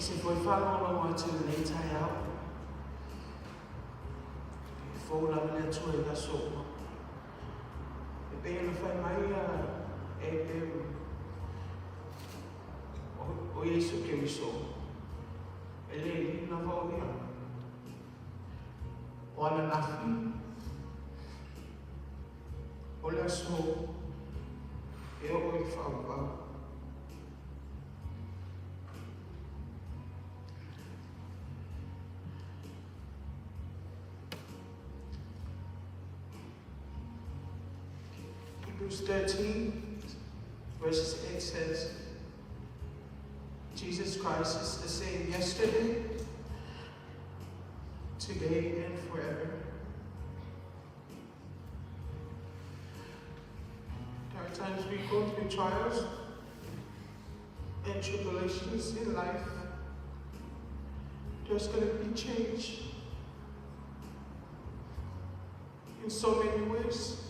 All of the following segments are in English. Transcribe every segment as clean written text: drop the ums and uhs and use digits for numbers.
se foi whanonga te nei tai au. E fōla mea tua i gaso. E pēna whai mai e peu o Yesu Kiriso. E le na vau ia. O ana nafi. O le aso. E o i whaupa. Hebrews 13, verses 8 says, Jesus Christ is the same yesterday, today, and forever. There are times we go through trials and tribulations in life. There's going to be change in so many ways.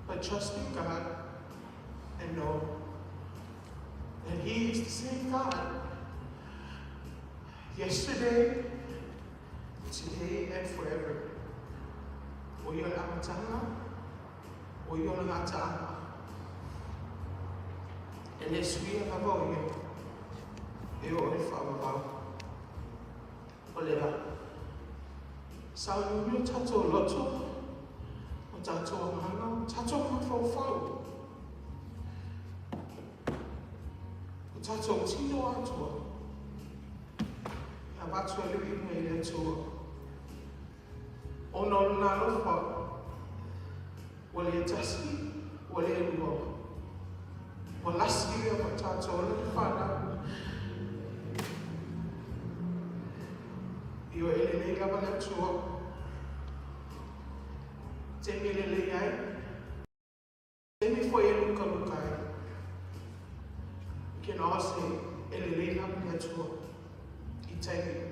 But trust in God and know that He is the same God yesterday, today, and forever. O yon amatanga, o yon ngatanga. And as we have all you, you are Father. Olera. Sao you tato loto. Tato mahana, tato mafau. Tato tino atua. Ya batua lui me le tua. Ono na lofa. Wale tasi, wale luo. Walasi ya tato le fana. Io ele le lava le tua. Temi lele ai, temi foi ele nunca lutai. Que nós ele lei na minha tua e temi.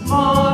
Oh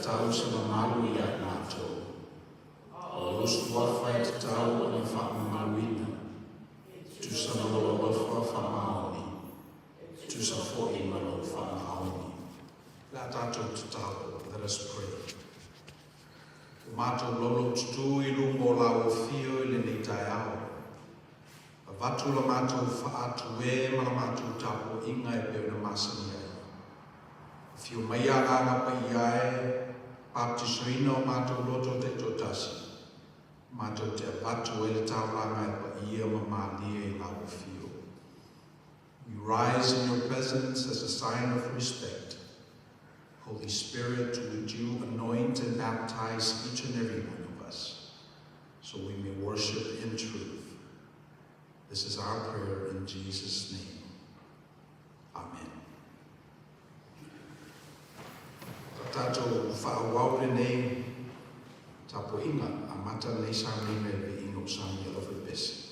tau sa mamalu I ai mātou. O usu wafa e te tau o na whaamaluina. Tu sa malo wafa whamaoni. Tu sa fo'i malo whamaoni. La tātou te tau, let us pray. Mātou lolo tutu I lungo la o fio I le nei tai ao. A vatu la mātou whaatu e ma la mātou tapo inga e peo na masani ai. Fio mai a anga pa iae, baptisoina o mātou loto te totasi. Mātou te vatu e le tauranga e pa ia ma mālia I la o fio. We rise in your presence as a sign of respect. Holy Spirit, would you anoint and baptize each and every one of us so we may worship in truth. This is our prayer in Jesus' name. Amen. Tātou whaawau nei, tapo inga a mata nei sāngi me le ino sāngi of the best.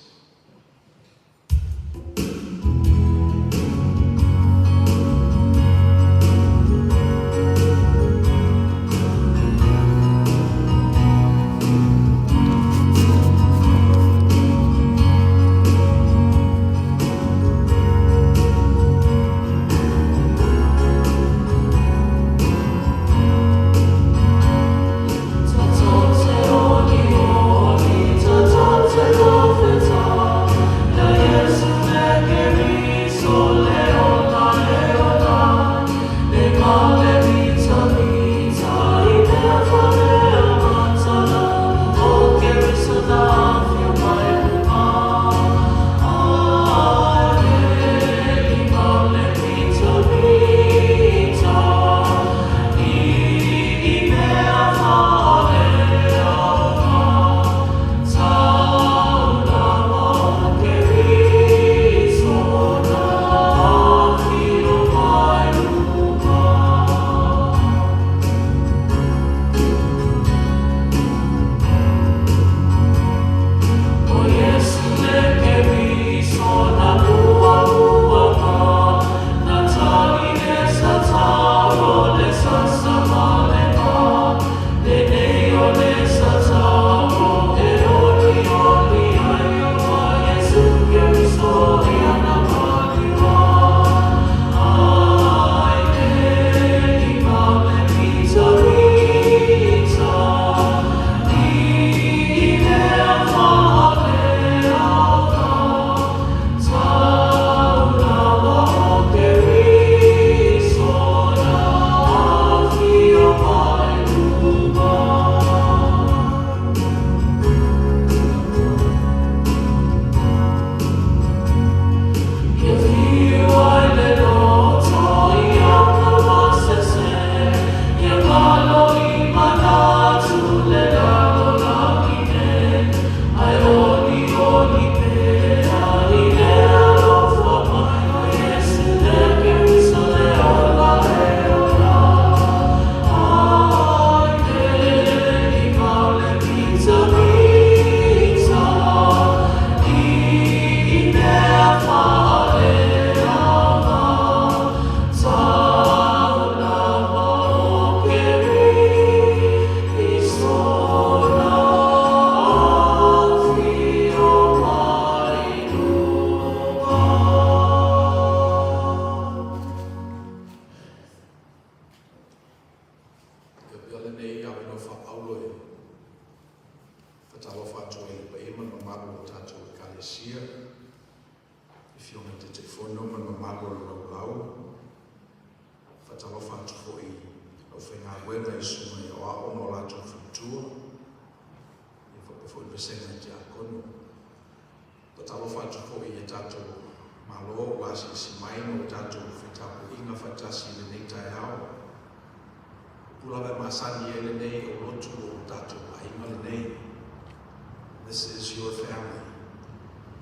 This is your family.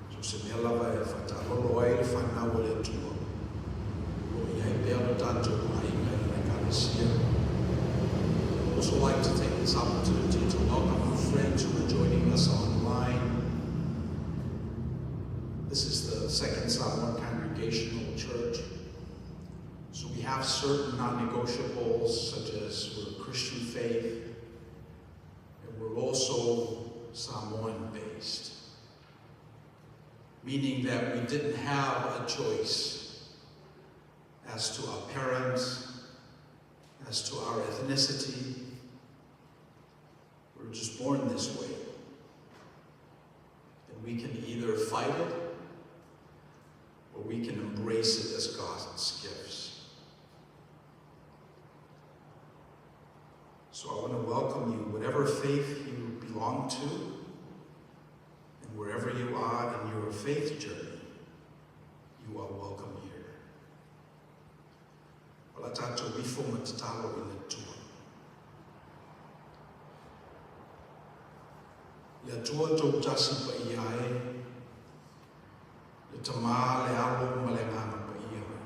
So se me lava e whatalolo ai le whanau le tua. O iai pea no tātou ainga I le kalesia. I'd also like to take this opportunity to welcome our friends who are joining us online. This is the Second Samoan Congregational Church. So we have have certain non-negotiables, such as we're a Christian faith, and we're also Samoan-based, meaning that we didn't have a choice as to our parents, as to our ethnicity. We were just born this way. And we can either fight it, or we can embrace it as God's gifts. So I want to welcome you, whatever faith you belong to, and wherever you are in your faith journey, you are welcome here. Wala tātou wifo matatalo i le tua. Le tua tō tasi pa i ae, le tamā le alo ma le ngana pa i ae.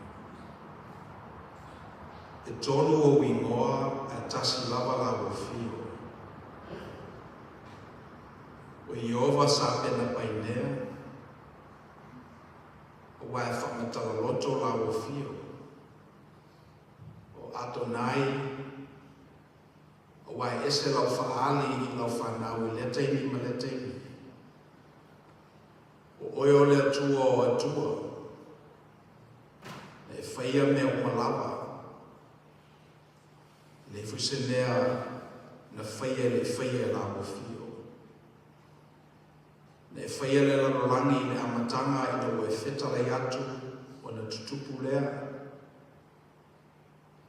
E tonu o wingoa a tasi lava la o fio. O Iova sa pena pa i nea, o wae whamatala loto la o fio. O Adonai, o wae ese lau whaali i lau whanau i leteini ma leteini. O oio le atua o atua, le whaia me o malawa, le fusenea na whaia le whaia la o fio. Le whaia le larolangi le amatanga i na oe wheta le atu o na tutupu lea,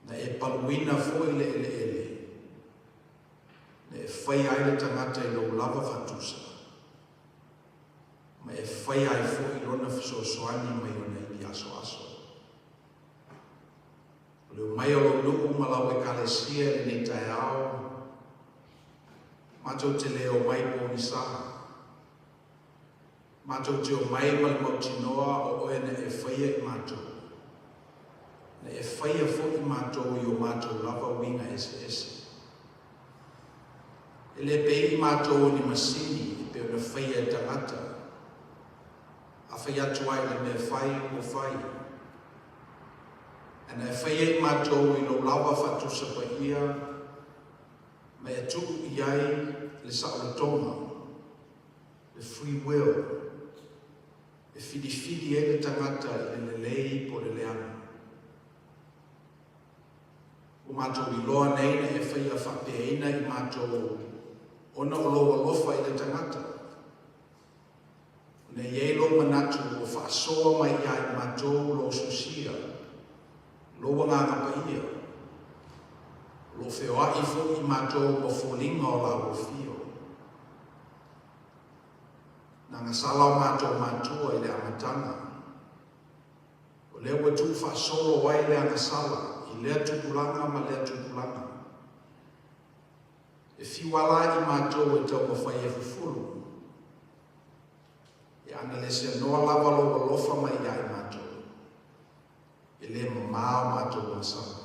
na e paluina foi le ele ele. Na e whai ai le tangata i lau lava whatusa. Ma e whai ai foi rona whasosoani mai o nei aso aso. Leo mai o lau nuku ma lau e kalesia le nei tai ao. Matou te leo mai po misaha. Matou te o mai ma le mautinoa o oe na e whaia i matou. Na e whaia fo i matou i o matou lava winga ese ese. E le pei i matou ni masini i peo na whaia e tangata. A whaia tuai le me whai o whai. E na e whaia i matou i lo lawa whatusa pa ia, me e tuku i ai le saoratonga, le free will, e fidi e le tangata i le lei po le leana. O matou i loa nei na e whaia whapeina i matou ona o loa lofa i le tangata. Ne iei lo manatu o whaasoa mai ia i matou lo susia, lo wanganga pa ia, lo wheoa i fo i matou o folinga o la o fio. Nanga sala o matou matua i le amatanga. O leo e tu whaasolo wai le anga sala, i lea tupulanga ma lea tupulanga. E fiwala i matou e tau mawhai e fufulu. E ana le se noa lava lo lofa mai ia i matou. E le mamao matou masala.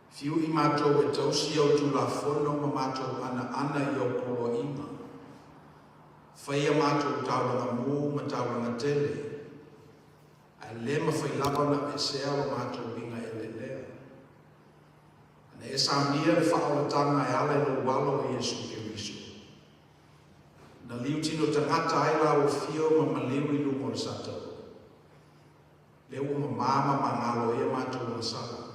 Fiu i matou e tausi au tu la fono ma matou ana i au polo inga. Whaia matou tauranga mū ma tauranga tele. A le mawhai lava na e sea wa matou inga e le lea. Ana e samia le whaolatanga e ala no walo e Yesu Kirisu. Na liu tino tangata ai la o fio ma maliu i lumo le satau. Leo ma mama ma ngalo e matou na sala.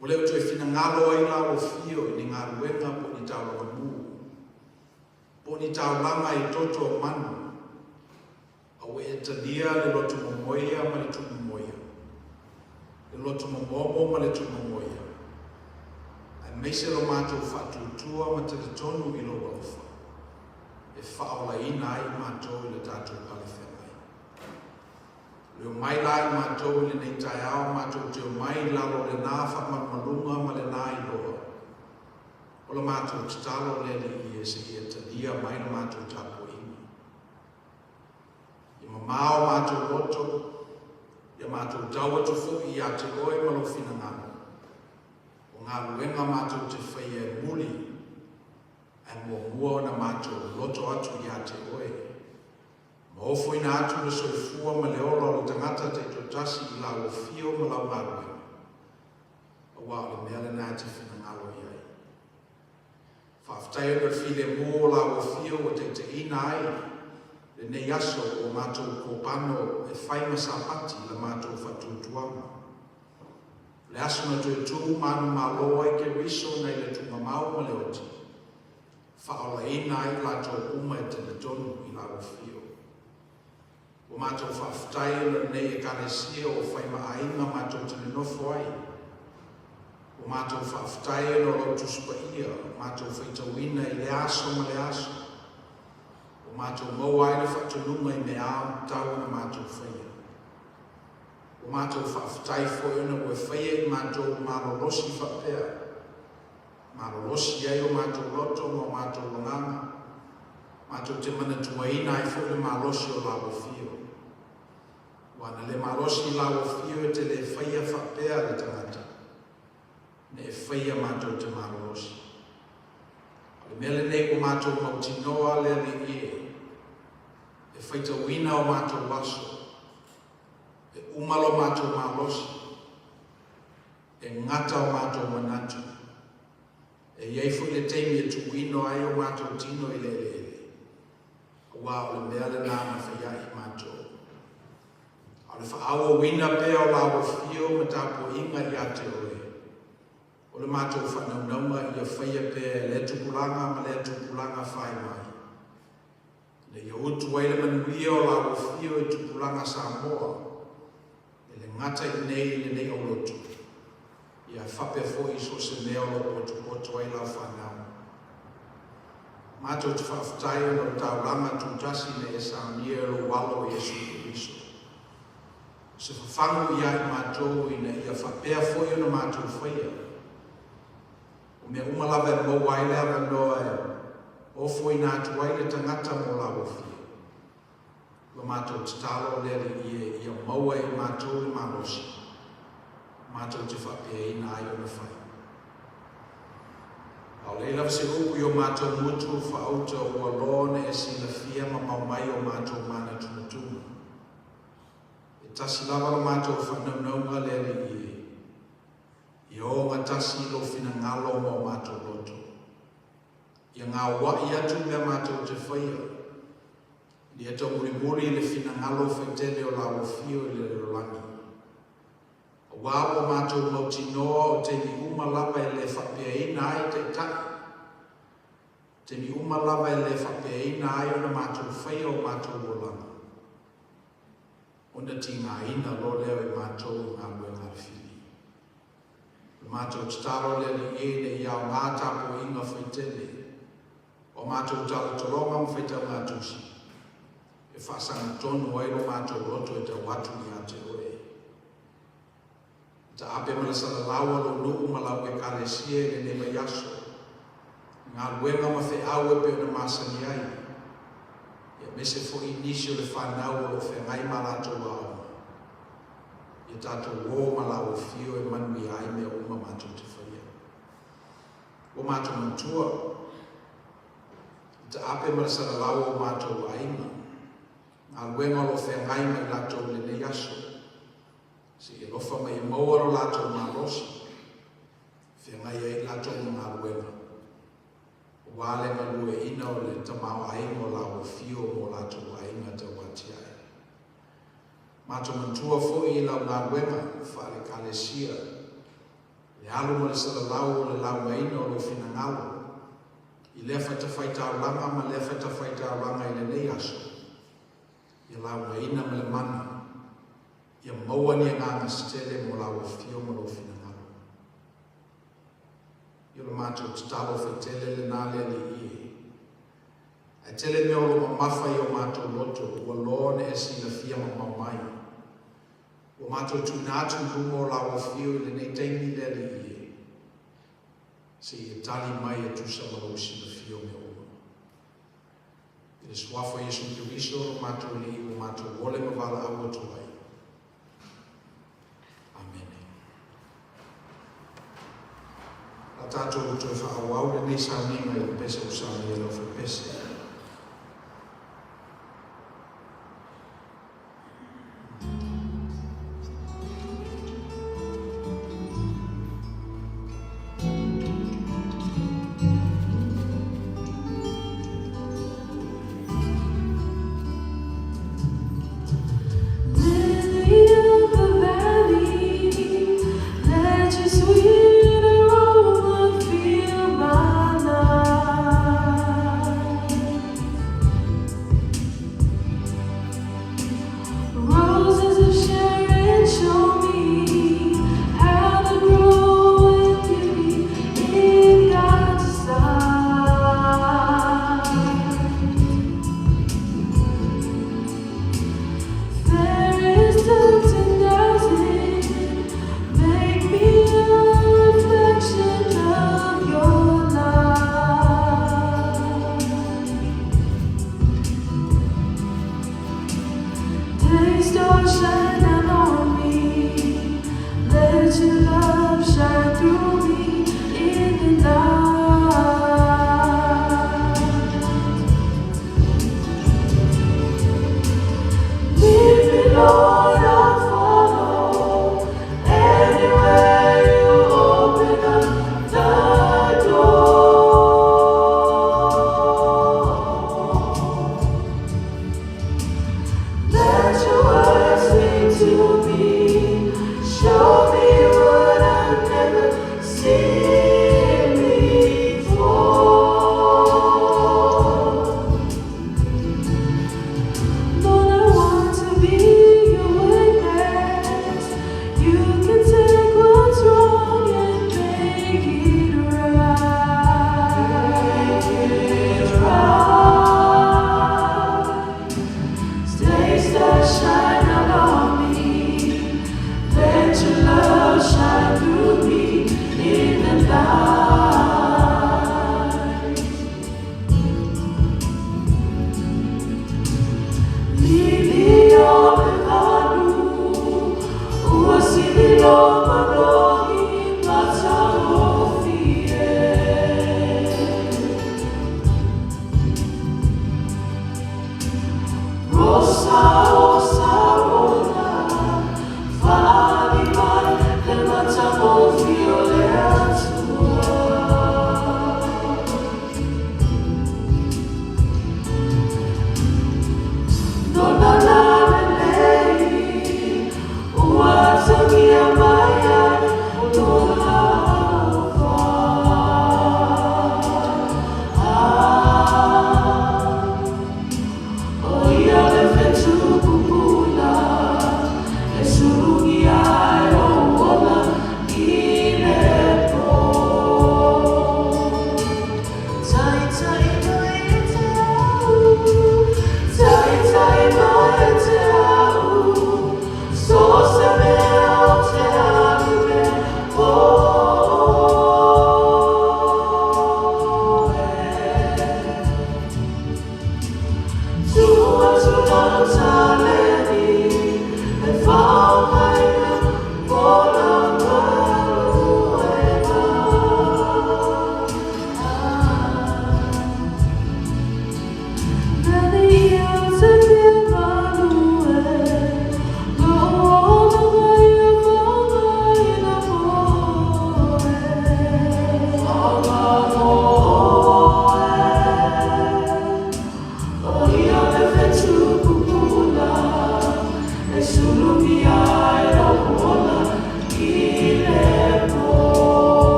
O leo tu e fina ngalo ai la o fio ni ngā ruenga po ni tauranga mū. Po ni tauranga i toto o manu. Au e tania le lotu momoia ma le tumu moia. Le lotu momomo ma le tumu moia. Ai meise lo matou whatutua ma te tonu i lo walofa. E whaola ina ai matou i le tātou pale whenai. Leo mai la i matou le nei tai ao matou te o mai lalo le nā whakmalunga ma le nā i loa. O le matou te talo le i e se i e talia mai le matou tapo inga. I mamao matou roto, i matou taua tufu i a te oe malo fina ngana. O ngā ruenga matou te whaia e muli, e mua na matou loto atu i a te oe. Ma ofo ina atu le soifua ma le ola o le tangata te to tasi I la o fio ma lau ngaru. Wa o le mea le nā te whina ngalo iai. Whaaftai o le file mō la o fio o te ina ai. Le nei aso o mātou kōpano e whaima sapati la mātou whatutuanga. Le aso na tue tū manu māloa I ke riso nei le tunga mau ma le oti. Whaola ina ai lātou uma e te le tonu I la o fio. O mātou whaaftai o le nei e karesia o whaima ainga mātou tene nofo ai. O mātou whaaftai o lo tuspa ia, mātou whaitawina I le aso ma le aso. O mātou maua I le whatununga I me ao tau na mātou whaia. O mātou whaaftai whoiona o e whaia I mātou marolosi whapea. Marolosi ai o mātou loto o mātou longanga. Mātou te mana tuaina I whoi le marolosi o lawa fio. Wana le marolosi lawa fio e te le whaia whapea le tangata. Ne e whaia mātou te marolosi. Le mele nei o mātou mautinoa le li e. E whaita wina o mātou waso. E umalo mātou marolosi. E ngata o mātou manatu. E iei fui le teimi e tu wino ai o mātou tino I le le. Wa o le mea le nāna whaia I mātou. A le whaawa wina pēo lawa fio ma tāpo inga I a te oe. O le mātou whanaunaunga I a whaia pē le tupulanga ma le tupulanga whai mai. Le ia utu wai le manuia o lawa fio I tupulanga Samoa. E le ngata I nei le nei o lotu. Ia whape fo I so se mea o lo potu ai la whanau. Mātou te whaftai o lo tauranga tūtasi ne e Samia lo walo o Yesu Kiriso. Se whafangu ia I mātou ina ia whapea fo I ona mātou whaia. Me umalawa e mo waile awa noa e ofo I nā tuaile tangata mo lawa fia. Wa mātou te talo leri ia maua I mātou I mālosi. Mātou te whapea I nā I ona whai. Au leila se upu I o mātou mutu whaauta ua lōne e sila fia ma maumai o mātou mana tunutuma. E tasi lawa o mātou whanaunaunga leri I o ngā tasi lo whina ngalo mo mātou loto. Ia ngā wai atu mea mātou te whaia. Ni ato muri le whina ngalo whaitele o lawa fio I le rolangi. O wāwa mātou mauti noa o te ni uma lava e le whapea ina ai te tai. Te ni uma lava e le whapea ina ai o na mātou whaia o mātou rolanga. Ona ti ngā ina lo leo I mātou ngā lue ngā whiri. Mātou taro le li e ne iau ngā tāpo inga whaitele. O mātou tala toronga mwhaita ngā tusi. E whasanga tonu wairo mātou roto e te watu I a te oe. Ta ape malasala lawa lo nuu malau e kalesia e ne mai aso. Ngā luenga ma whi au e pe ona masani ai. Ia mese fo inisio le whanau o whi ngai malato wa au. Ia tātou wō malau fio e manui ai me uma mātou te whaia. O mātou mantua. Ta ape malasala lawa o mātou ainga. Ngā luenga lo whi ngai mai lato le ne aso. Si e lofa mai maua o lātou ngā rosi. Whia ngai ei lātou ngā ruenga. O wāle ngā lue ina o le tamau ainga o lau fio mo lātou ainga te wati ai. Mātou mantua fo I lau ngā ruenga, whaare kalesia. Le alu ma le sala lau o le lau ngaina o le whina ngalo. I le whaita whaita ranga ma le whaita whaita ranga I le nei aso. I lau ngaina ma le mana. Ia maua ni ngā stele mo lawa fio mo lo whina ngaro. Ia lo mātou te talo whaitele le nāle li I. A tele mea o lo mawhai o mātou loto, ua lōne e sila fia ma maumai. O mātou tu nātu humo lawa fio I le nei teimi le li I. Se I tali mai e tusa ma lo sila fio me o. I le suafo Yesu Kiriso o mātou li I o mātou wole ma wala awa tuai. Tātou to whaawau le nei sauninga I pese o sauni e lo whapese.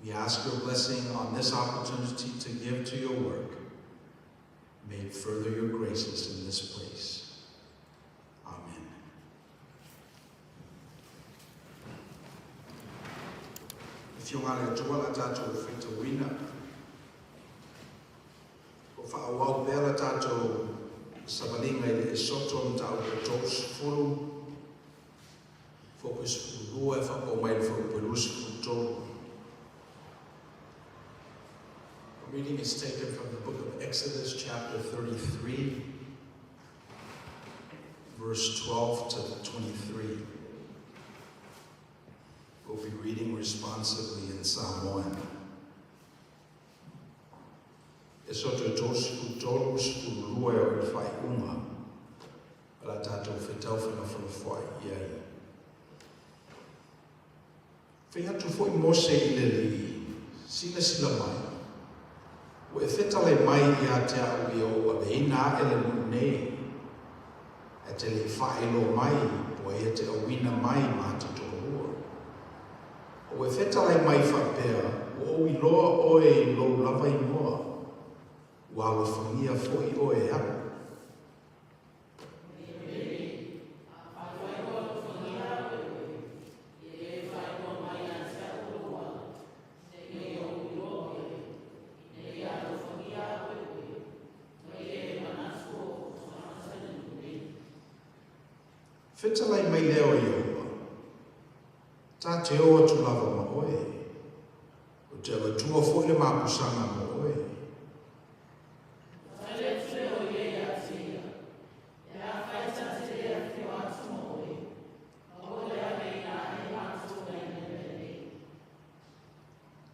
We ask your blessing on this opportunity to give to your work. May it further your graces in this place. Amen. If you want to join us at your feet to win up, if I walk there at your sabalinga ile soto mta utos fulu focus fulu fa ko mai for pelus futo. The reading is taken from the book of Exodus chapter 33 verse 12 to 23. We'll be reading responsively in Psalm 1. Esoto tos futos fulua o fai uma. Ala tato fetau fina fulufai iai. Fehatu foi Mose ileli sila mai. O e fetale mai ia te au i o aveina ele mune. E te le whaelo mai po e te awina mai mata tohua. O e fetale mai whapea o i loa oe lo lava i moa. Walo whangia foi o e aku. Whetalai mai leo i oa. Tā te o atu lava ma oe. O te ala tua foi le mapusanga ma oe.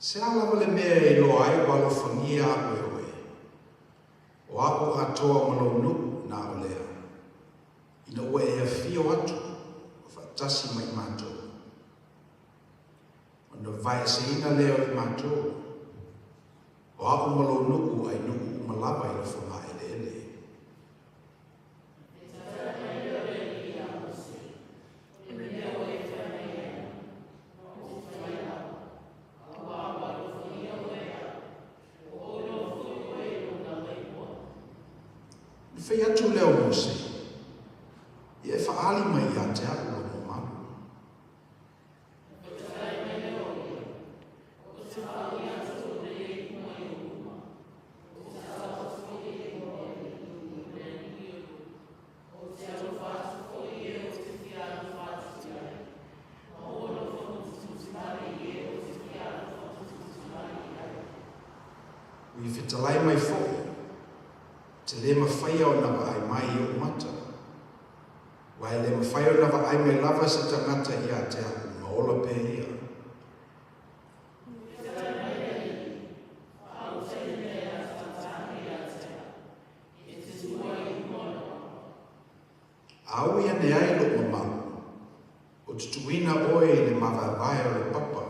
Se alava le mea i loa ai walo whangia apu e oe. O apu atoa malo nuku na o lea. Ina ua e awhio atu, o whaatasi mai mātou. Ona vai se ina leo i mātou. O apu malo nuku ai nuku umalawa i la whanga ele ele. Whai atu leo Mose, i e whaali mai a te aku o mo malu. Ui whitalai mai fōi. Te le mawhaia o nawa ai mai i o mata. Wai le mawhaia o nawa ai mai lava se tangata i a te aku ma ola pe ia. Au ia ne ai lo mamalu. O tutuina oe i le mawawai o le papa.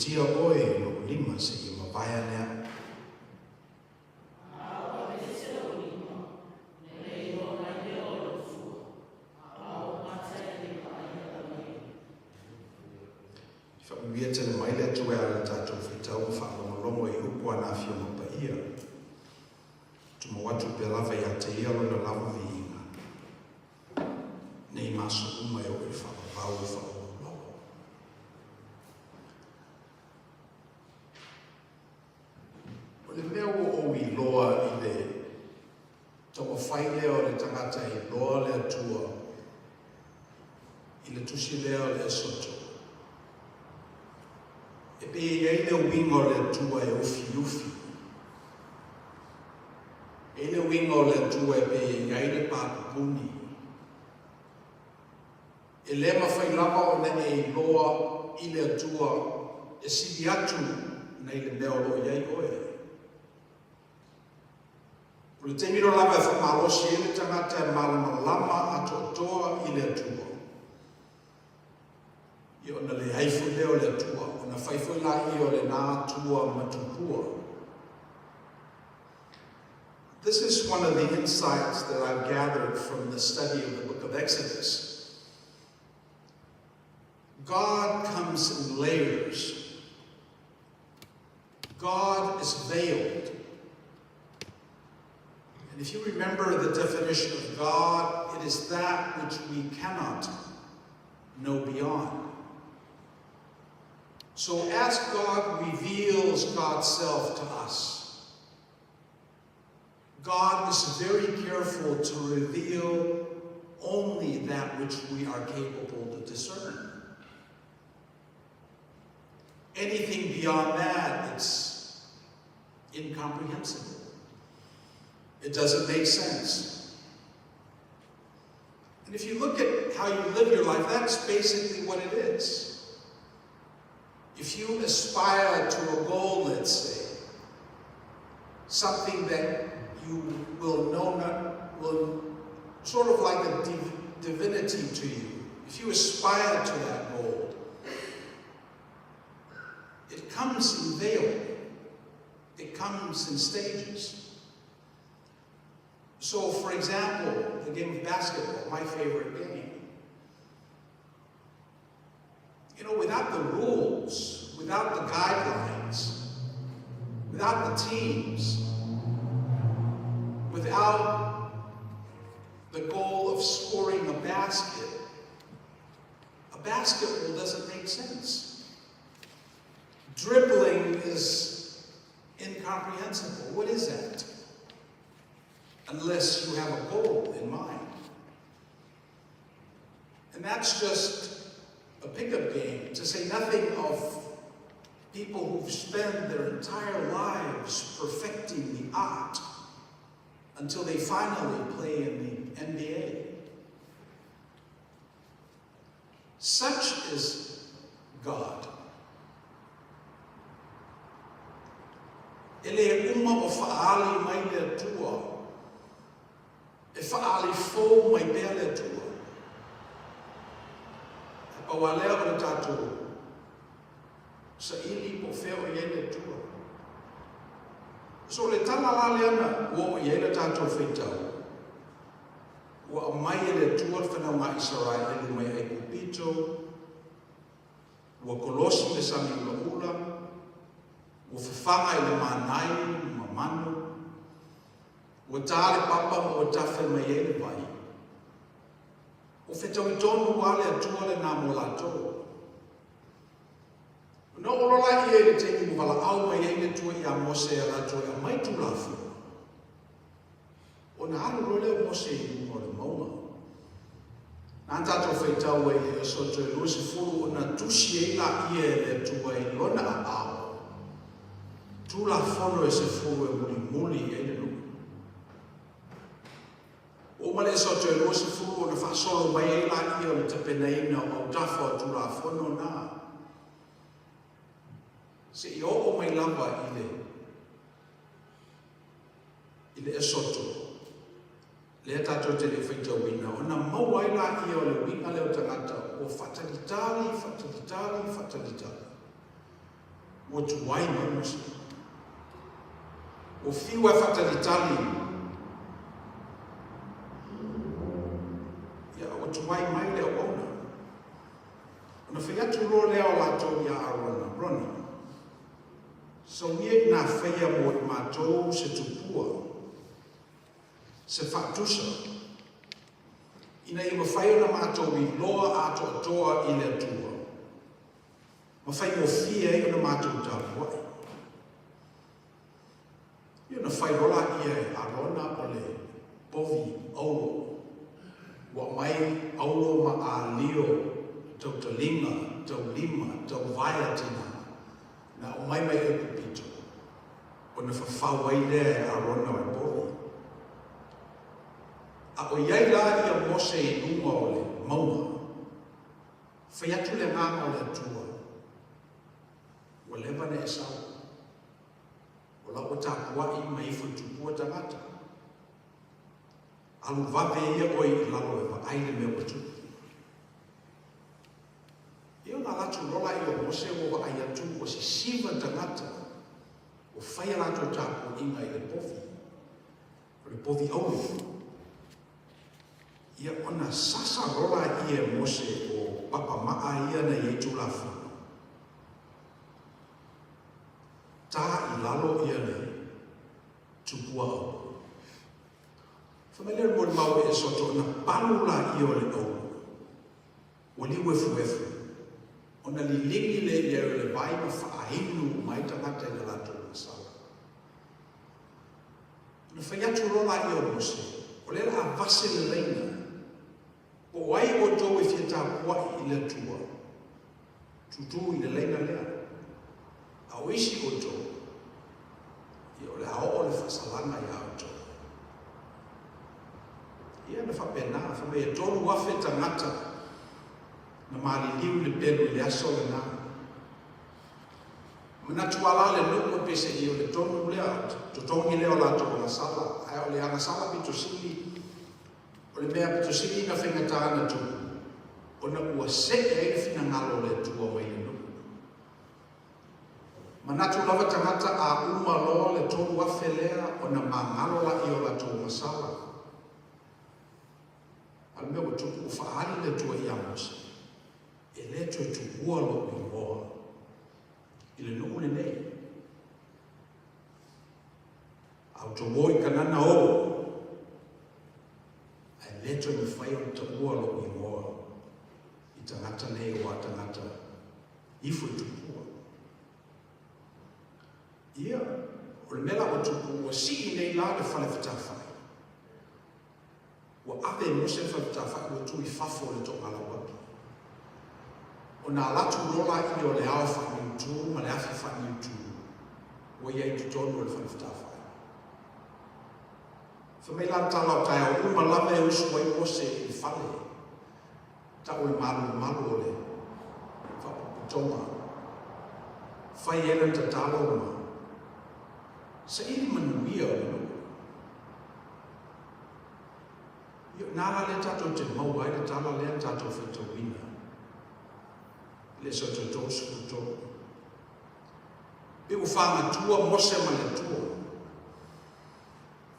tia oe lo lima se i mawaya nea. Wia tele mai le atu e ala tātou whitau whaalongolongo i upo ana whio mapa ia. Tuma watu pe lava i ate ia lona lava vi inga. Nei maso uma e oe whaavau whaolongo. O le mea o i loa i le tawa whai leo le tangata i loa le atua i le tusi leo le asoto. E pe iei le wingo le atua e ufi ufi. E le wingo le atua e pe iei le pāpuni. E le mawhai lava o ne e loa i le atua e sidi atu nei le mea lo iei oe. O le teimiro lava e whamalosi e le tangata e malama lama ato toa i le atua. I ona le haifu leo le atua, ona whaifoi la i o le nā atua matupua. This is one of the insights that I've gathered from the study of the book of Exodus. God comes in layers. God is veiled. And if you remember the definition of God, it is that which we cannot know beyond. So as God reveals God's self to us, God is very careful to reveal only that which we are capable to discern. Anything beyond that, it's incomprehensible. It doesn't make sense. And if you look at how you live your life, that's basically what it is. If you aspire to a goal, let's say, something that you will know, will sort of like a divinity to you, if you aspire to that goal, it comes in veil. It comes in stages. So, for example, the game of basketball, my favorite game. You know, without the rules, without the guidelines, without the teams, without the goal of scoring a basketball doesn't make sense. Dribbling is incomprehensible. What is that? Unless you have a goal in mind. And that's just a pickup game, to say nothing of people who've spent their entire lives perfecting the art until they finally play in the NBA. Such is God. Ele uma o whaali mai le atua, e whaali fō mai pēr le atua. O alea o le tātou, sa ili po wheo i ele tua. So le tala lale ana, o i ele tātou whaitau. Wa mai ele tua whanau ngā Israel elu mai ai kupito, wa kolosi le sami ula ula, wa whawhanga i le manai, mamanu, wa tāle papa o tawhi mai ele vai. O whetau I tonu wale atua le nā mo lātou. No olola I e te imu wala au mai e tua I a Mose a lātou e a mai tu lafu. O nā haru role o Mose I mo le maunga. Nā tātou whaitau e soto e lua se furu o nā tusi e la I e le tua I lona a au. Tu la fono e se furu e muli e le lu. O male soto e lua se furu o na whasolo mai e la I o le tapeneina o dafo tu la fono nā. Se I o mai lava I le esoto. Le tātou te le whaitau wina. O na mauai la I o le winga leo tangata o whatalitari. o tuai mai Mose. O fiu e whataritali. Ia o tuai mai leo ona. Ona whaiatu lo leo lato ia arona rona. So nie na whaia mo I mātou se tupua. Se whatusa. Ina I mawhai ona mātou I loa ato atoa I le atua. Mawhai mo fia I ona mātou tāpuai. I ona whai rola ia arona o le povi aulo. Wa mai aulo ma a lio, tau talinga, tau lima, tau vaiatina. Na o mai mai e pupito. O na whawhawai lea arona o povi. A o iai la ia Mose I nunga o le maua. Whaiatu le nganga o le atua. Wa lewa ne e sau. O la o tāpua I mai whutupua tangata. Alu vape ia oi I lalo e wa aile me o tupu. Io na latu rola I o Mose o wa aia tu o si siva tangata. O whaia latu tāpua inga I le povi. O le povi auli. Ia ona sasa rola ia Mose o papa maa ia na ia tulafu. Ta I lalo ia ne tupua au. Whamelea mo mau e soto na palula ia o le au. O li wefu. Ona li lingi le ia o le vai ma whaahinu mai tangata I latu na sala. Na whaiatu rola ia o Mose. O le la vase le reina. O wai o tō e whiata kua I le tua. Tutu I le leina lea. A oisi o tō. I o le hao o le whasalanga I au tō. Ia na whapena, whame e tōru wafe tangata. Na maali liu le penu I le aso le nā. Mana tuala le nuku pese I o le tonu lea. Tutongi leo la tō na sala. Ai o le ana sala pito sili. O le mea pito sili na whengatana tu. O na ua seke e whina ngalo le tua mai le nuku. Manatu lava tangata a uma loa le tōru afe lea o na mangalo la I o la tō masala. Al mea o tupu o whaari le tua I Mose. E le tue tupua lo I roa. I le nuku le nei. Au to woi kanana o. Leto ni whai o tapua lo I ngoa. I tangata nei o a tangata. Ifu tupua. Ia, o le mela o tupua si I nei la le whale whatawhai. Wa ave Mose whatawhai o tui fafo le tongala waki. O nā latu rola I o le ao whani utu, ma le afi whani utu. O iei tutonu o le whale whatawhai. Whamei la tala o tai au uma lama e usu wai Mose I whale. Ta o malu o le whaputonga. Whai ena ta tala o ma. Sa ili manuia o le nuku. Nara le tato te mau ai le tala le tato whetawina. Le soto tōsu kuto. Pe u whanga tua Mose ma le tua.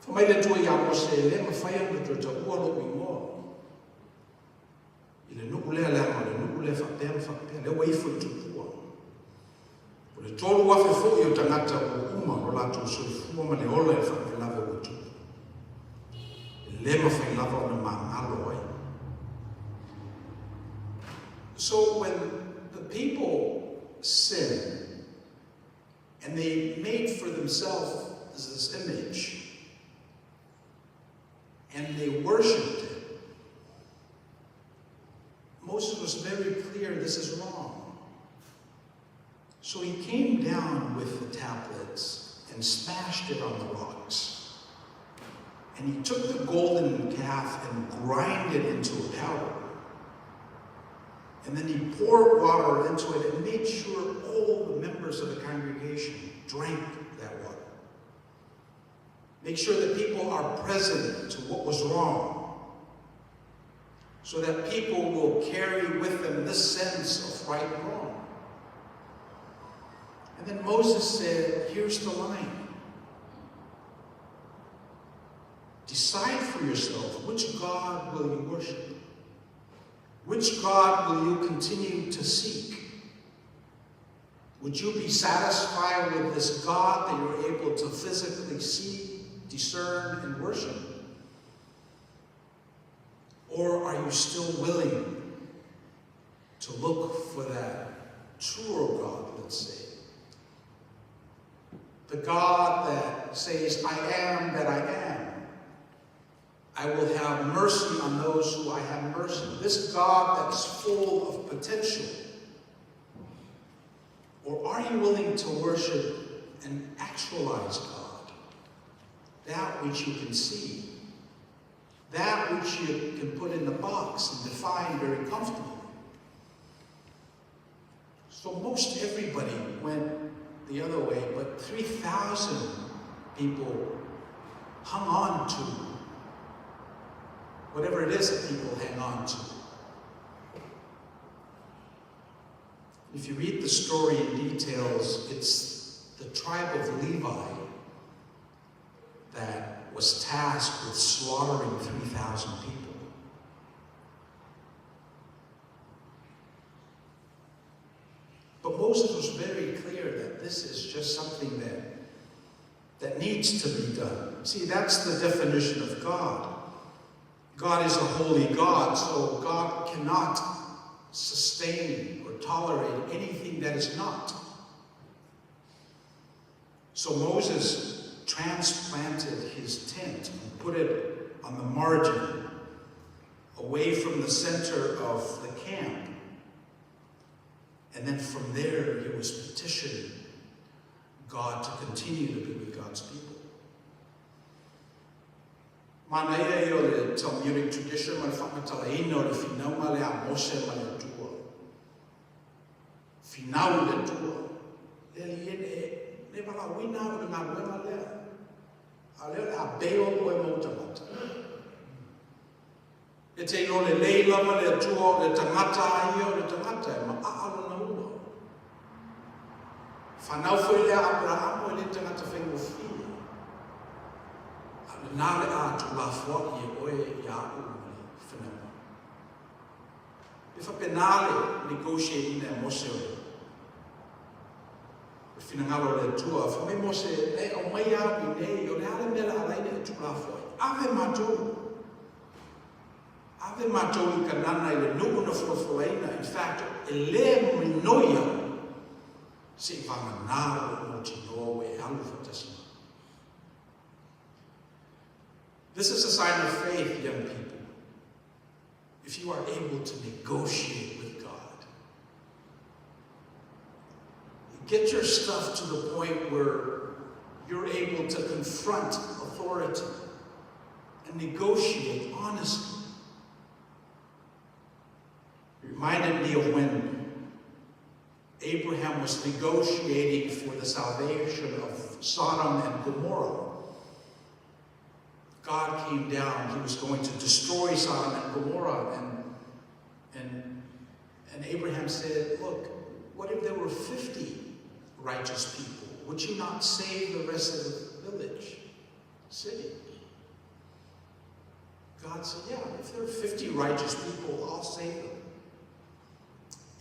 Whamai le tua ia Mose le ma whai anu tua ta ua lo I ngoa. I le nuku lea lea ma le nuku lea whapea le waifu I tupua. O le tōru wafe fo I o tangata o uma o lato soifua ma le ola e whapelave o tupu. Le ma whai lava o na mangalo ai. So when the people sinned and they made for themselves this image, and they worshipped it, Moses was very clear this is wrong. So he came down with the tablets and smashed it on the rocks. And he took the golden calf and grinded it into a powder. And then he poured water into it and made sure all the members of the congregation drank that water. Make sure that people are present to what was wrong, so that people will carry with them this sense of right and wrong. And And then Moses said, here's the line. Decide for yourself, which God will you worship? Which God will you continue to seek? Would you be satisfied with this God that you're able to physically see, discern, and worship? Or are you still willing to look for that truer God, let's say? The God that says, I am that I am. I will have mercy on those who I have mercy. This God that's full of potential. Or are you willing to worship and actualize God? That which you can see. That which you can put in the box and define very comfortably. So most everybody went the other way, but 3,000 people hung on to whatever it is that people hang on to. If you read the story in details, it's the tribe of Levi that was tasked with slaughtering 3,000 people. But Moses was very clear that this is just something that needs to be done. See, that's the definition of God. God is a holy God, so God cannot sustain or tolerate anything that is not. So Moses transplanted his tent and put it on the margin, away from the center of the camp. And then from there, he was petitioning God to continue to be with God's people. Mana ia o le Talmudic tradition, ma le whakatalaina o le whinau ma le a Mose ma le tua. Whinau le tua. Ne wala wina o le ngā wema lea. A leo le a beo o e mautamata. E te ino le leila ma le tua o le tangata ia o le tangata e ma aalo na ua. Whanau foi lea Abraham o le tangata whengu whia. Nale a tu la fwa I oe ia u whenau. E whapenale negotiating e Mose o. E whinangalo le tua, whame Mose e o mai au I nei, o le ale mele alaine e tu la fwa. Ave mātou. Ave mātou I kanana I le nuku na whawhaina. In fact, e le minoia se whanganaro o tino e alu whatasima. This is a sign of faith, young people. If you are able to negotiate with God. Get your stuff to the point where you're able to confront authority and negotiate honestly. It reminded me of when Abraham was negotiating for the salvation of Sodom and Gomorrah. God came down, he was going to destroy Sodom and Gomorrah, and Abraham said, look, what if there were 50 righteous people? Would you not save the rest of the village, city? God said, yeah, if there are 50 righteous people, I'll save them.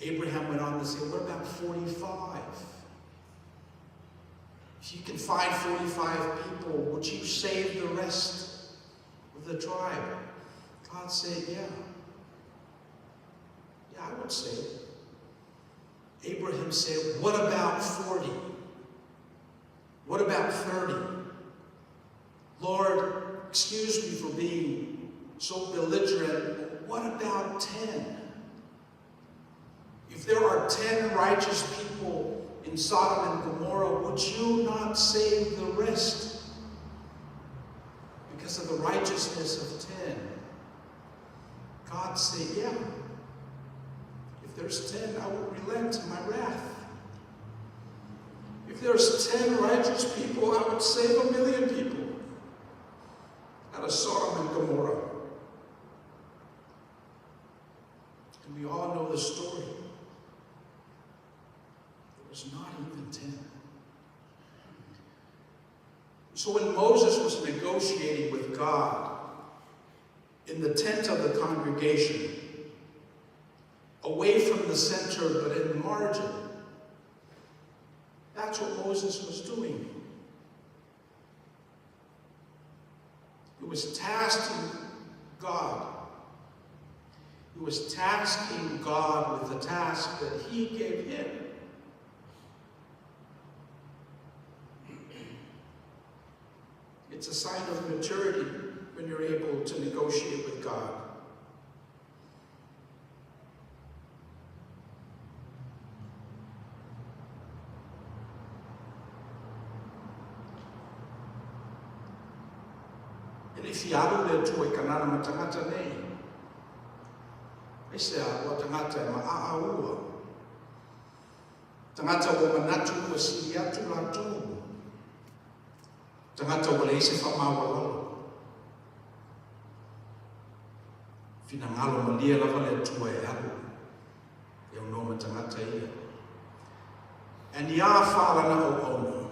Abraham went on to say, what about 45? If you can find 45 people, would you save the rest of the tribe? God said, yeah. Yeah, I would save it. Abraham said, what about 40? What about 30? Lord, excuse me for being so belligerent, but what about 10? If there are 10 righteous people in Sodom and Gomorrah, would you not save the rest? Because of the righteousness of 10. God said, yeah. If there's 10, I will relent my wrath. If there's 10 righteous people, I would save 1 million people out of Sodom and Gomorrah. And we all know the story. was not even 10. So when Moses was negotiating with God in the tent of the congregation, away from the center but in the margin, that's what Moses was doing. He was tasking God. He was tasking God with the task that he gave him. It's a sign of maturity when you're able to negotiate with God. And if you are there to a kanana matangata nei, I say, what tangata ma'aua. Tangata wa manatu wa siriatu latu. Tangata wale ise whamawalalo. Fina ngalo malia lava le tua e alu. E unoma tangata ia. And ia whalana o ono.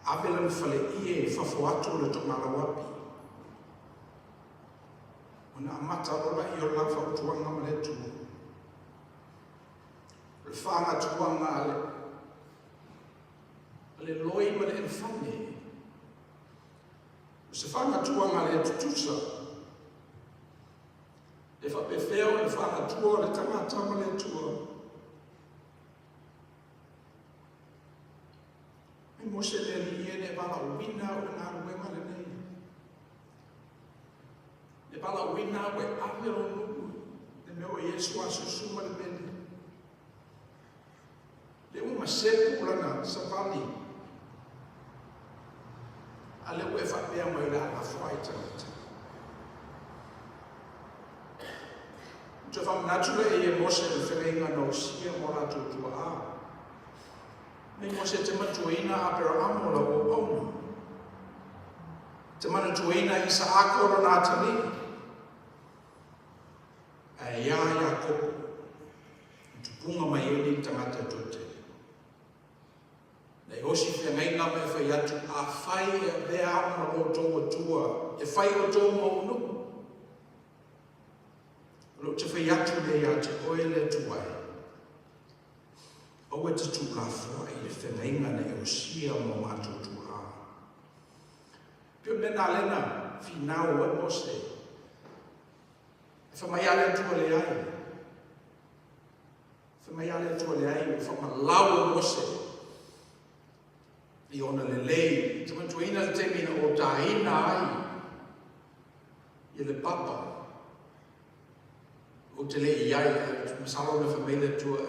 Abelan fale ie whafuatu le tomala wapi. Una amata rola i o lafa o tuanga male tu. Le whanga tuanga ale. Le loi ma le whane. Se whanga tuanga le tutusa. Le whapewheo le whanga tua le tangata ma le tua. E mose le li ne wala wina o ngā ruenga le nei. Le wala wina we awe o nuku. Le meo Yesu a susuma le bene. Le uma sepu lana sa vali. Ale we whapea mai la a whaita. Te whamnatura e mose le whenga no sia mora tutua a. Me mose te matuina a pera amola o auna. Te matuina i sa akoro nā tani. A ia kopo. Tupunga mai eni tangata tute. Nei hosi whengai ngā me whai atu a whai e mea ama o tō tua. E whai o tō maunu. Lo te whai atu le a te oe le tuai. O e te tuka whai e whengai ngā ne o sia mo mātou tua. Pio mena lena whinau e mose. E whamai ale tua le ai. Whamai ale tua le ai. E whamalau e mose. I ona le lei, te matuina le te mina o tāina ai, i le papa, o te lei iai, masalo na whamele tua,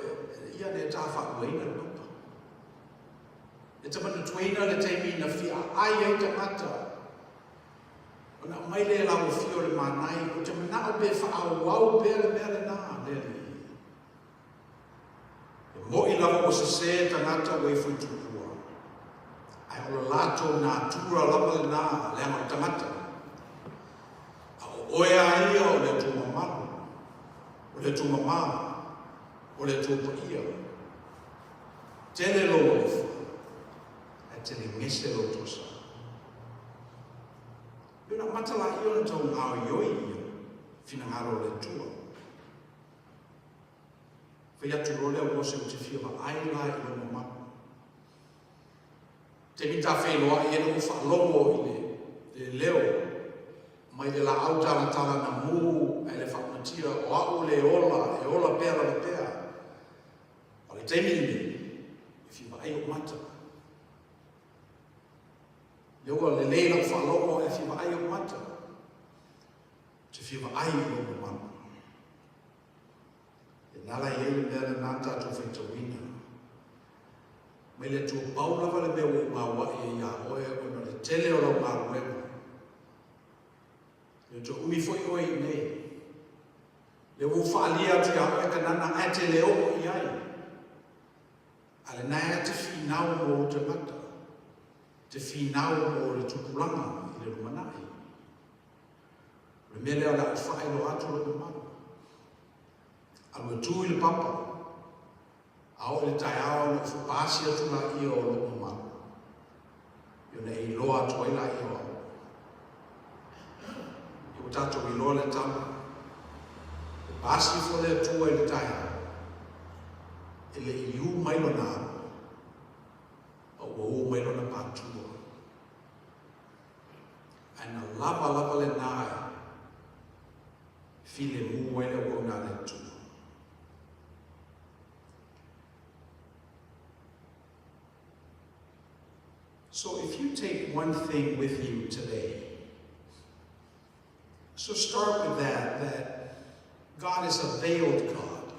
ia ne tā whakuaina le papa. E te matuina le te mina whia ai ai te mata, o na mai le lau whio le manai, o te manao be whaau wau be le mea le nā, le li. E mo i lau o se se tangata wei futu. Ai o lato nā tura lama le nā, le ama tangata. A o oea ia o le tū mamaru, o le tū mamā, o le tū paia. Tele lo o le wha, a tele ngese lo tosa. Iona matala iona tau ngāo ioi ia, whina ngaro le tua. Whai atu role o mose o te whiwa aila i o mamaru. Te mita whenua i enu whalomo i le leo, mai le la autala tala na mū, e le whakmatia o au le e ola pēra le pēra. O le teimini, i whiwa ai o mata. Leua le leila whalomo e whiwa ai o mata. Te whiwa ai o mata. E nala i ele mea le nata tu whaitawina. Me le tu paulava le mea o ngā wai e ia oe o na le tele o lau ngā ruema. Le tu umi foi oe i nei. Le wu whaalia tu ia oe kanana e te leo i ai. Ale nai te whinau mo o te mata. Te whinau mo le tupulanga i le rumanai. Le mea leo la whaelo atu le mara. Alua tū i le papa. Ao le tai ao le whapasi atu la i o lo umau. Io ne i loa atu ai la i o au. Io tato i loa le tama. Le pasi fo le atu ai le tai ao. E le i u mai lo na au. O u mai lo na patua. Aina lava le nai. File mu ai le o na le atu. So if you take one thing with you today, so start with that God is a veiled God.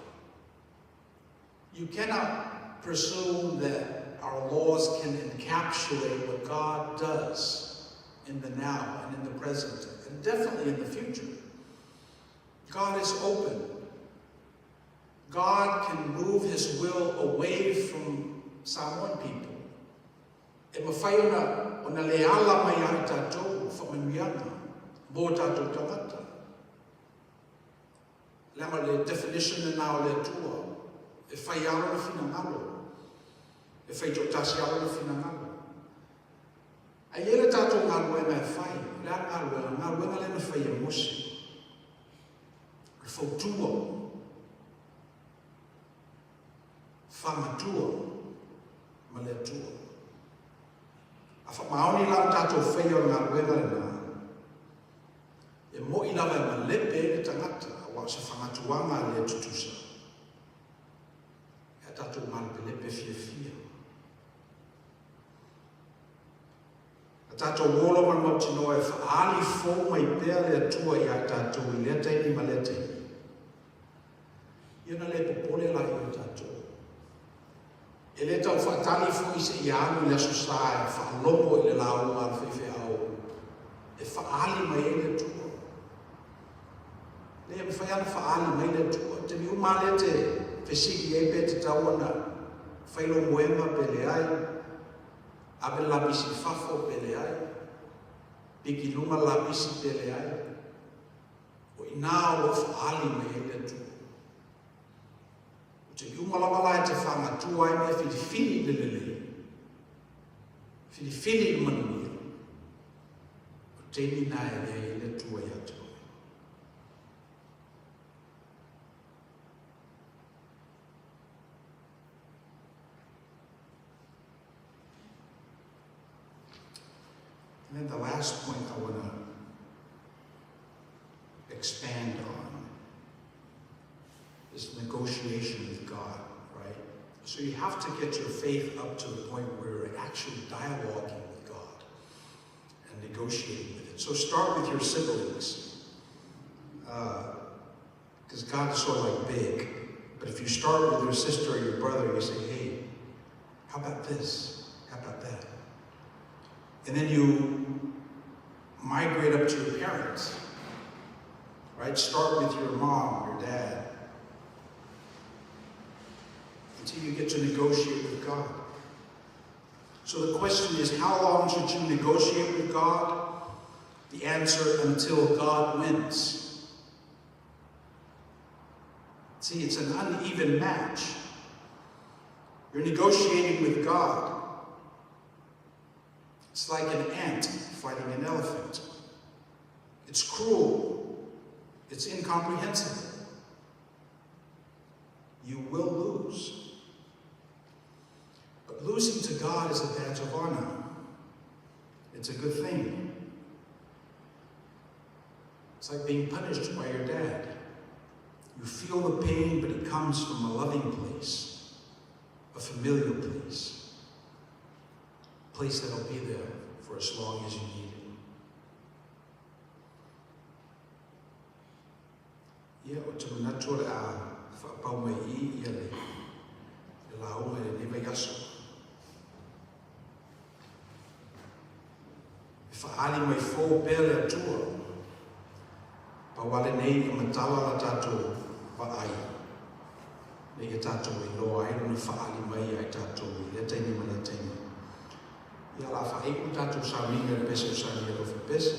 You cannot presume that our laws can encapsulate what God does in the now and in the present, and definitely in the future. God is open. God can move his will away from Samoan people. E mawhai ona le ala mai ai tātou whamanuianga mō tātou tangata. Lama le definition e nao le tua. E whai aro na whinangalo. E whai tōtasi aro na whinangalo. A iere tātou ngā luenga e whai. Lea ngā luenga le na whai e mosi. Le whautua. Whamatua. Ma le tua. A whamaoni lau tātou whaia o ngā luenga le nā. E mo i lawa e ma lepe le tangata a wā se whangatuanga le tutusa. E a tātou ngā lepe fia. A tātou wolo man mauti noa e whaali fō mai pēr le atua i a tātou i lea teini ma lea teini. Iona le popole lai o tātou. E le tau whaatali fo i se ianu i le asosae, whaalomo i le lau ngā rwhewhe au. E whaali mai e le tua. Le e mwhaiana whaali mai le tua. Te mi uma le te whesiki e pe te tauana. Whailo moema pe le ai. Awe labisi whafo pe le ai. Piki lunga labisi pe le ai. O i nā o whaali mai e le tua. Te iunga lawala e te whangatua ai mea whiriwhiri lelele. Whiriwhiri i manuia. O teini nā e lea i le tua i atu. And then the last point I want to expand on is negotiation with God, right? So you have to get your faith up to the point where you're actually dialoguing with God and negotiating with it. So start with your siblings, because God is sort of like big. But if you start with your sister or your brother, you say, hey, how about this? How about that? And then you migrate up to your parents, right? Start with your mom, your dad, until you get to negotiate with God. So the question is, how long should you negotiate with God? The answer, until God wins. See, it's an uneven match. You're negotiating with God. It's like an ant fighting an elephant. It's cruel. It's incomprehensible. You will lose. But losing to God is a badge of honor. It's a good thing. It's like being punished by your dad. You feel the pain, but it comes from a loving place, a familiar place, a place that'll be there for as long as you need it. Ia o te manatua a whaapau mai I ia le launga le newa yaso. E whaali mai fō pēle atua, pawale nei I matala la tātou whaai. Nei ke tātou I loa ai runa whaali mai ai tātou I le teini mana teini. Ia la whaeku tātou sa ringa le pese o sa ringa lo pese.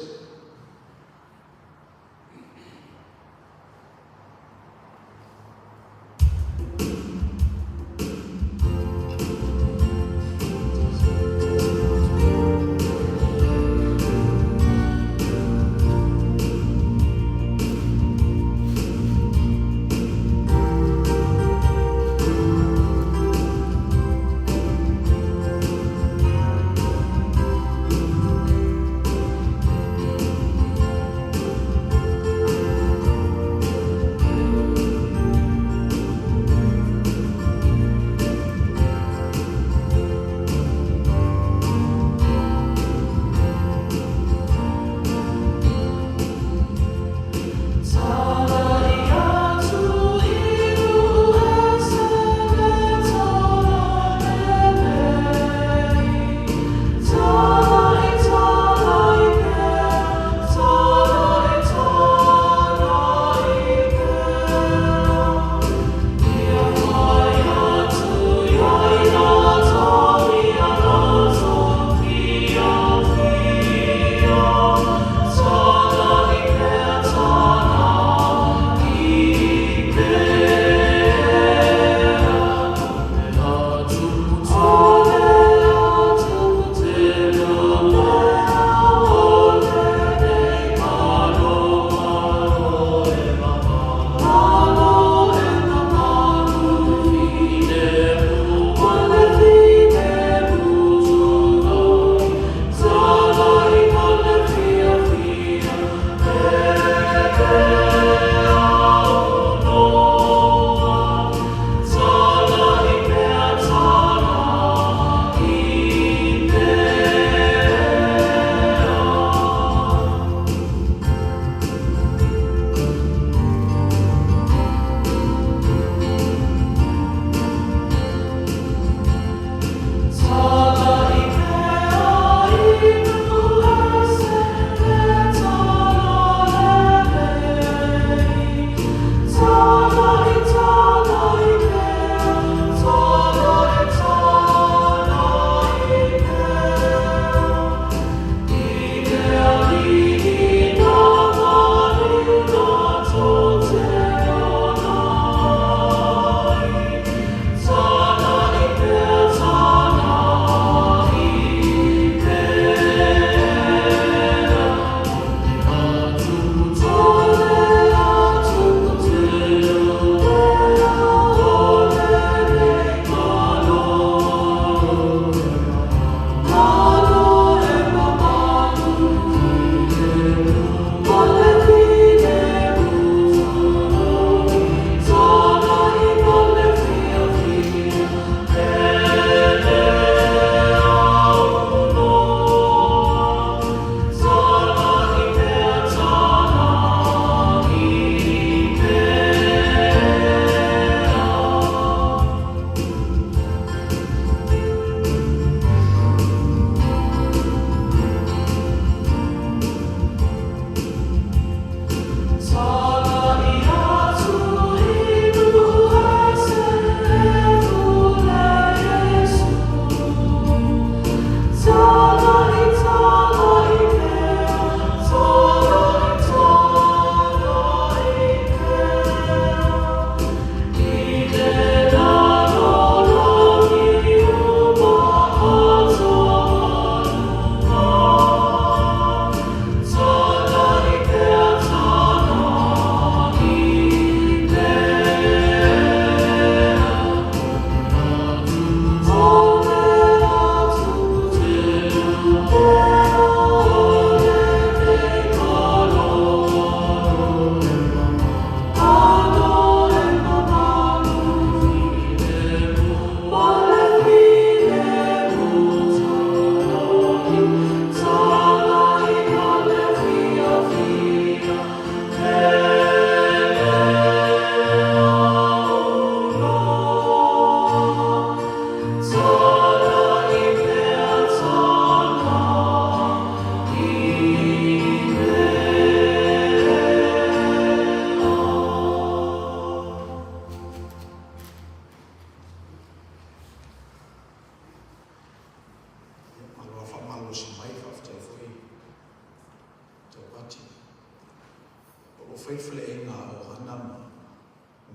o whaifale e ngā o hanama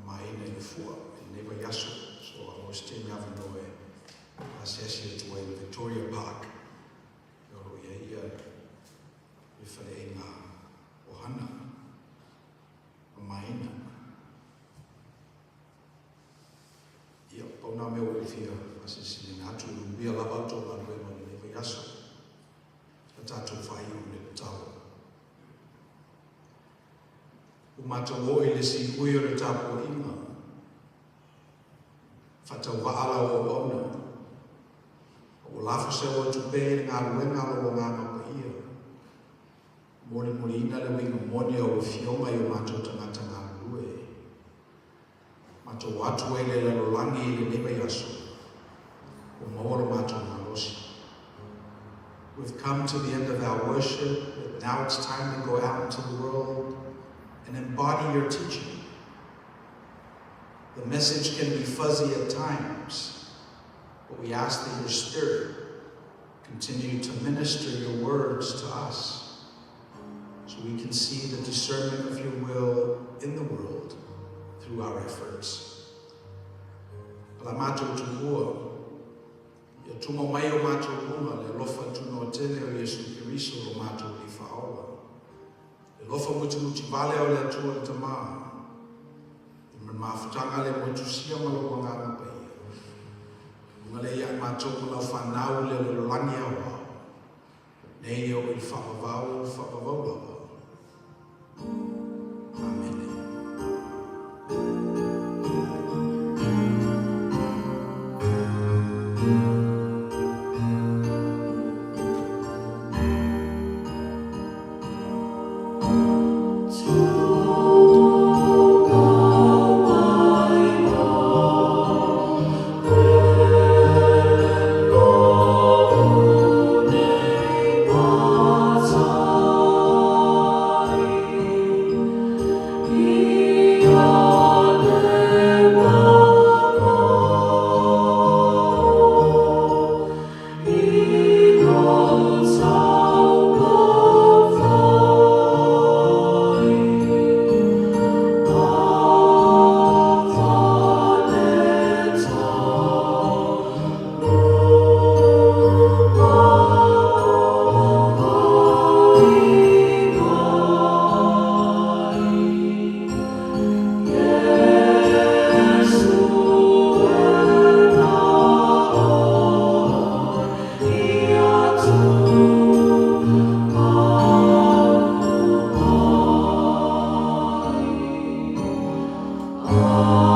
mai nei fua, e newa yaso, so a o ste me avi noe, a seasia tua i Victoria Park, e oro ia e whale e ngā o hana, o maina. Ia, pauna mea o whia, a se sine ngā atu umbia lava tō la rue mo ni newa yaso, a tātou whai o ne tau. O mātou o i le si ui o le tāpua inga. Whatau waala o ona. O lafo se o tu pēr ngā ruenga o ngā mapa ia. Mori ina le winga moni o fionga i o mātou tangata ngā rue. Mātou atu e le larolangi i le newa yaso. O maoro mātou ngā losi. We've come to the end of our worship. Now it's time to go out into the world and embody your teaching. The message can be fuzzy at times, but we ask that your Spirit continue to minister your words to us so we can see the discernment of your will in the world through our efforts. Pala mātou tuhua, ia tumo mai o mātou hunga le lofa tuno tele o Yesu Kiriso o mātou li whaola. E lofa muti vale o le atua le tamaa. I man mawhatanga le motu sia malo o ngā mapai. Unga le ia mātou lau whanau le langi awa. Nei o i whapavau lawa. Amen. Oh